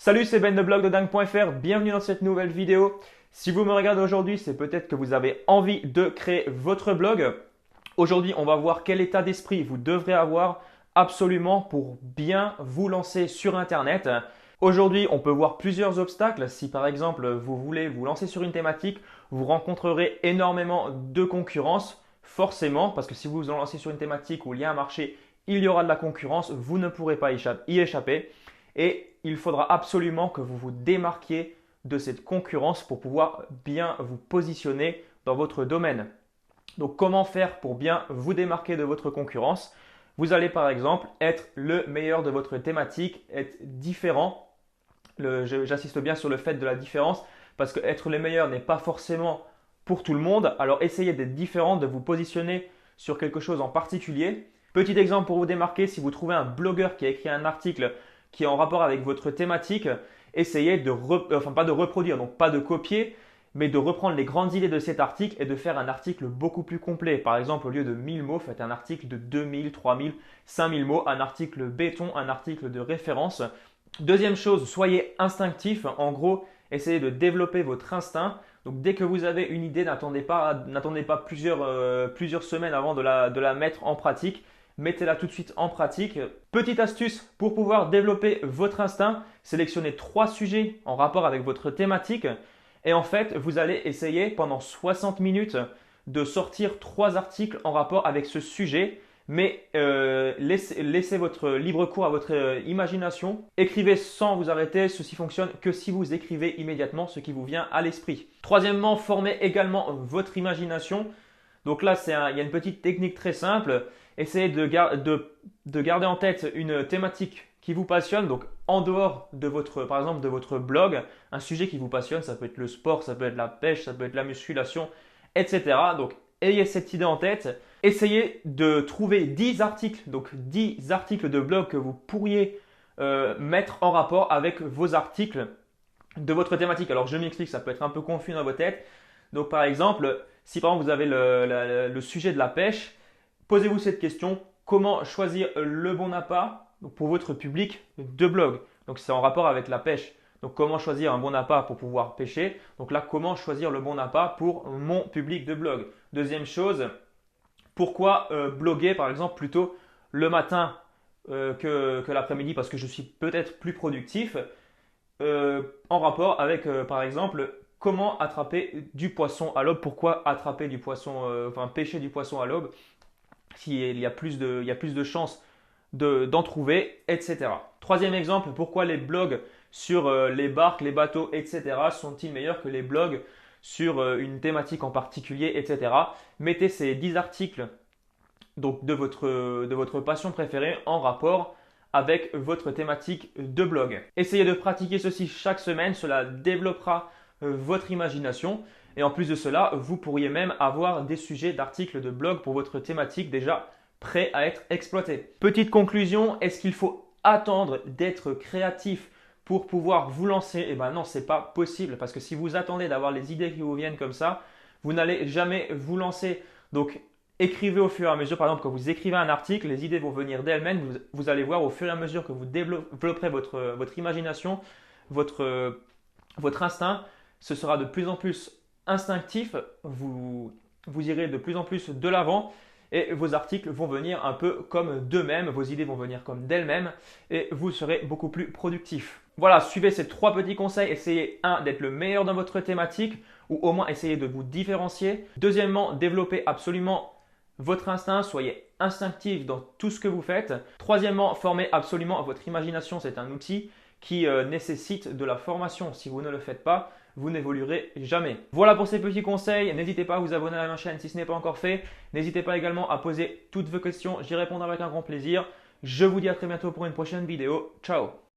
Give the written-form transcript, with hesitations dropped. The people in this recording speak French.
Salut, c'est Ben de blogdedingue.fr, bienvenue dans cette nouvelle vidéo. Si vous me regardez aujourd'hui, c'est peut-être que vous avez envie de créer votre blog. Aujourd'hui, on va voir quel état d'esprit vous devrez avoir absolument pour bien vous lancer sur Internet. Aujourd'hui, on peut voir plusieurs obstacles. Si par exemple, vous voulez vous lancer sur une thématique, vous rencontrerez énormément de concurrence, forcément, parce que si vous vous lancez sur une thématique où il y a un marché, il y aura de la concurrence, vous ne pourrez pas y échapper. Et il faudra absolument que vous vous démarquiez de cette concurrence pour pouvoir bien vous positionner dans votre domaine. Donc comment faire pour bien vous démarquer de votre concurrence? Vous allez par exemple être le meilleur de votre thématique, être différent. J'insiste bien sur le fait de la différence parce que être le meilleur n'est pas forcément pour tout le monde. Alors essayez d'être différent, de vous positionner sur quelque chose en particulier. Petit exemple pour vous démarquer, si vous trouvez un blogueur qui a écrit un article qui est en rapport avec votre thématique, essayez pas de reproduire, donc pas de copier, mais de reprendre les grandes idées de cet article et de faire un article beaucoup plus complet. Par exemple, au lieu de 1000 mots, faites un article de 2000, 3000, 5000 mots, un article béton, un article de référence. Deuxième chose, soyez instinctif. En gros, essayez de développer votre instinct. Donc dès que vous avez une idée, n'attendez pas plusieurs semaines avant de la mettre en pratique. Mettez-la tout de suite en pratique. Petite astuce pour pouvoir développer votre instinct, sélectionnez 3 sujets en rapport avec votre thématique et en fait, vous allez essayer pendant 60 minutes de sortir 3 articles en rapport avec ce sujet, mais laissez votre libre cours à votre imagination. Écrivez sans vous arrêter, ceci fonctionne que si vous écrivez immédiatement ce qui vous vient à l'esprit. Troisièmement, formez également votre imagination. Donc là, il y a une petite technique très simple. Essayez de garder en tête une thématique qui vous passionne, donc en dehors de par exemple, de votre blog, un sujet qui vous passionne, ça peut être le sport, ça peut être la pêche, ça peut être la musculation, etc. Donc ayez cette idée en tête. Essayez de trouver 10 articles, donc 10 articles de blog que vous pourriez mettre en rapport avec vos articles de votre thématique. Alors je m'explique, ça peut être un peu confus dans votre tête. Donc par exemple, si par exemple vous avez le sujet de la pêche, posez-vous cette question, comment choisir le bon appât pour votre public de blog? Donc c'est en rapport avec la pêche. Donc comment choisir un bon appât pour pouvoir pêcher? Donc là, comment choisir le bon appât pour mon public de blog? Deuxième chose, pourquoi bloguer par exemple plutôt le matin que l'après-midi parce que je suis peut-être plus productif en rapport avec par exemple comment attraper du poisson à l'aube? Pourquoi attraper du poisson, pêcher du poisson à l'aube? Il y a plus de chances d'en trouver, etc. Troisième exemple, pourquoi les blogs sur les barques, les bateaux, etc. sont-ils meilleurs que les blogs sur une thématique en particulier, etc. Mettez ces 10 articles donc de votre passion préférée en rapport avec votre thématique de blog. Essayez de pratiquer ceci chaque semaine, cela développera votre imagination. Et en plus de cela, vous pourriez même avoir des sujets d'articles de blog pour votre thématique déjà prêts à être exploités. Petite conclusion, est-ce qu'il faut attendre d'être créatif pour pouvoir vous lancer? Eh bien non, ce n'est pas possible parce que si vous attendez d'avoir les idées qui vous viennent comme ça, vous n'allez jamais vous lancer. Donc écrivez au fur et à mesure. Par exemple, quand vous écrivez un article, les idées vont venir d'elles-mêmes. Vous allez voir au fur et à mesure que vous développerez votre imagination, votre instinct, ce sera de plus en plus instinctif, vous irez de plus en plus de l'avant et vos articles vont venir un peu comme d'eux-mêmes, vos idées vont venir comme d'elles-mêmes et vous serez beaucoup plus productif. Voilà, suivez ces 3 petits conseils. Essayez d'être le meilleur dans votre thématique ou au moins essayez de vous différencier. Deuxièmement, développez absolument votre instinct, soyez instinctif dans tout ce que vous faites. Troisièmement, formez absolument votre imagination, c'est un outil qui nécessite de la formation. Si vous ne le faites pas, vous n'évoluerez jamais. Voilà pour ces petits conseils. N'hésitez pas à vous abonner à ma chaîne si ce n'est pas encore fait. N'hésitez pas également à poser toutes vos questions. J'y répondrai avec un grand plaisir. Je vous dis à très bientôt pour une prochaine vidéo. Ciao!